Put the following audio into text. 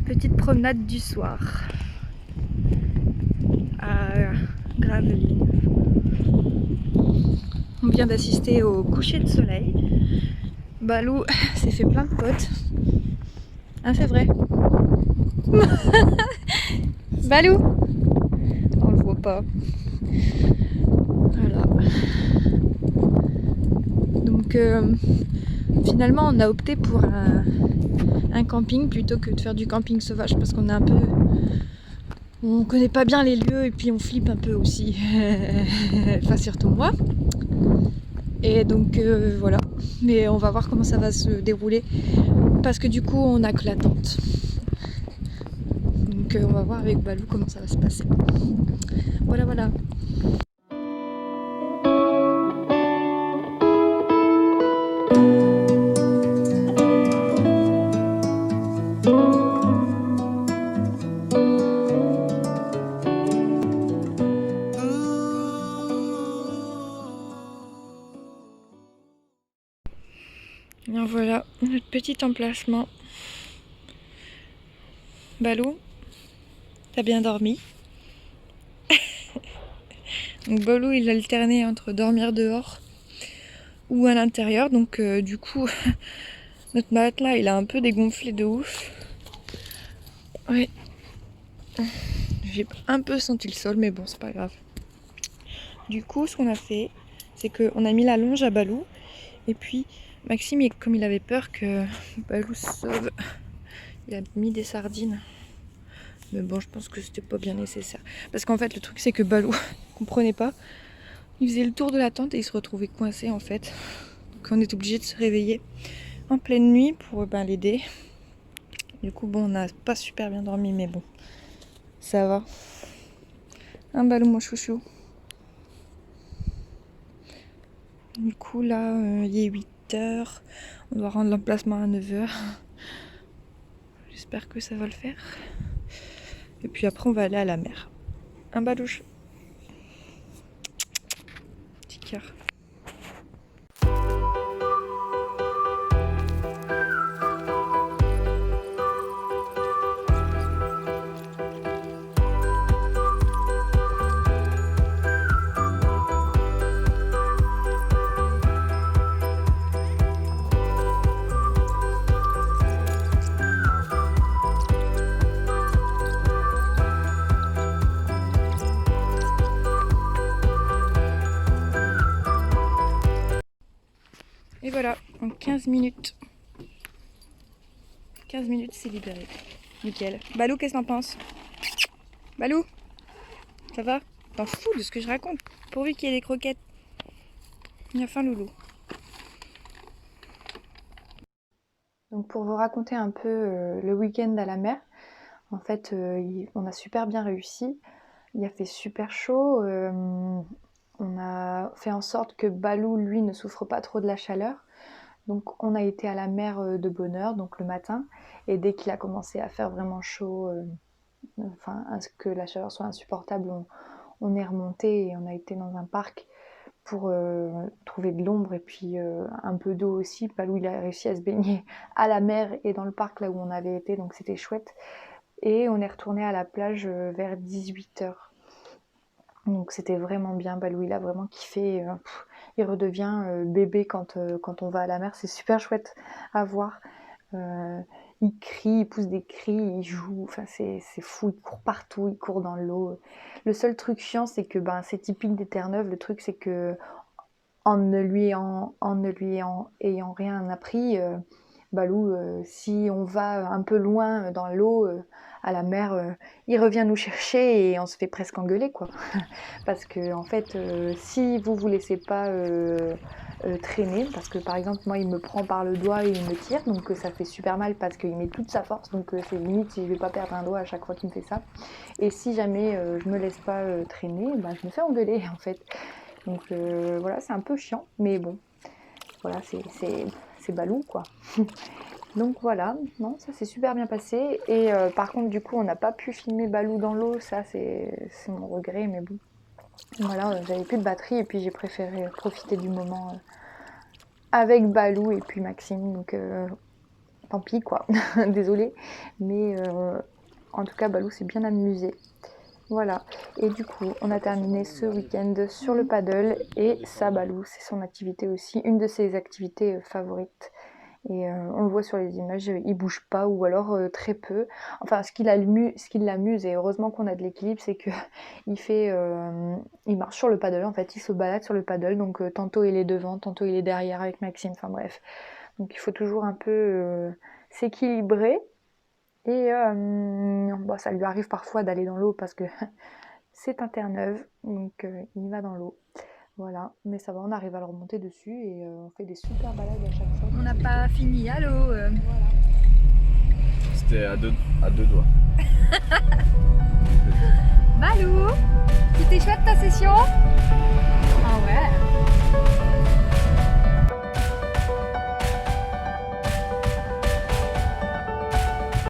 Petite promenade du soir à Gravelines. On vient d'assister au coucher de soleil. Balou s'est fait plein de potes. Hein, c'est vrai. Balou, on le voit pas. Voilà. Donc finalement on a opté pour un camping plutôt que de faire du camping sauvage parce qu'on est un peu... On connaît pas bien les lieux et puis on flippe un peu aussi. Enfin surtout moi. Et donc voilà. Mais on va voir comment ça va se dérouler. Parce que du coup on a que la tente. Donc on va voir avec Balou comment ça va se passer. Voilà voilà. Et voilà notre petit emplacement. Balou, t'as bien dormi? Donc Balou il alternait entre dormir dehors ou à l'intérieur. Donc du coup notre matelas il a un peu dégonflé de ouf. Ouais. J'ai un peu senti le sol mais bon c'est pas grave. Du coup ce qu'on a fait c'est qu'on a mis la longe à Balou. Et puis Maxime, comme il avait peur que Balou se sauve, il a mis des sardines. Mais bon, je pense que c'était pas bien nécessaire. Parce qu'en fait, le truc, c'est que Balou comprenait pas. Il faisait le tour de la tente et il se retrouvait coincé en fait. Donc on est obligé de se réveiller en pleine nuit pour l'aider. Du coup, bon, on n'a pas super bien dormi, mais bon, ça va. Un Balou, mon chouchou. Du coup, là, il est 8h. On doit rendre l'emplacement à 9h. J'espère que ça va le faire. Et puis après, on va aller à la mer. Un balouche. Petit cœur. Et voilà, en 15 minutes. 15 minutes, c'est libéré. Nickel. Balou, qu'est-ce que t'en penses? Balou, ça va? T'en fous de ce que je raconte? Pourvu qu'il y ait des croquettes. Il a faim, loulou. Donc pour vous raconter un peu le week-end à la mer, en fait, on a super bien réussi. Il a fait super chaud. On a fait en sorte que Balou, lui, ne souffre pas trop de la chaleur. Donc on a été à la mer de bonne heure, donc le matin. Et dès qu'il a commencé à faire vraiment chaud, enfin à ce que la chaleur soit insupportable, on est remonté et on a été dans un parc pour trouver de l'ombre et puis un peu d'eau aussi. Balou il a réussi à se baigner à la mer et dans le parc là où on avait été, donc c'était chouette. Et on est retourné à la plage vers 18h. Donc c'était vraiment bien, Balou il a vraiment kiffé. Il redevient bébé quand on va à la mer, c'est super chouette à voir. Il crie, il pousse des cris, il joue, enfin c'est fou, il court partout, il court dans l'eau. Le seul truc chiant c'est que c'est typique des Terre-Neuve, le truc c'est que en ne lui ayant rien appris, Balou, si on va un peu loin dans l'eau, à la mer, il revient nous chercher et on se fait presque engueuler quoi. Parce que en fait, si vous laissez pas traîner, parce que par exemple moi il me prend par le doigt et il me tire, donc ça fait super mal parce qu'il met toute sa force, donc c'est limite si je vais pas perdre un doigt à chaque fois qu'il me fait ça. Et si jamais je me laisse pas traîner, je me fais engueuler en fait. Donc voilà, c'est un peu chiant, mais bon, voilà, c'est Balou quoi. Donc voilà, non, ça s'est super bien passé. Et par contre, du coup, on n'a pas pu filmer Balou dans l'eau, ça c'est mon regret, mais bon. Voilà, j'avais plus de batterie et puis j'ai préféré profiter du moment avec Balou et puis Maxime. Donc tant pis quoi, désolée. Mais en tout cas, Balou s'est bien amusé. Voilà, et du coup, on a terminé ce week-end sur le paddle et ça, Balou, c'est son activité aussi, une de ses activités favorites. Et on le voit sur les images, il bouge pas ou alors très peu. Enfin, ce qui l'amuse, et heureusement qu'on a de l'équilibre, c'est que il marche sur le paddle en fait, il se balade sur le paddle, donc tantôt il est devant, tantôt il est derrière avec Maxime, enfin bref. Donc il faut toujours un peu s'équilibrer. Et bon, ça lui arrive parfois d'aller dans l'eau parce que c'est un Terre-Neuve, donc il va dans l'eau. Voilà, mais ça va, on arrive à le remonter dessus et on fait des super balades à chaque fois. On n'a pas fini, allô Voilà. C'était à deux doigts. Balou, c'était chouette ta session?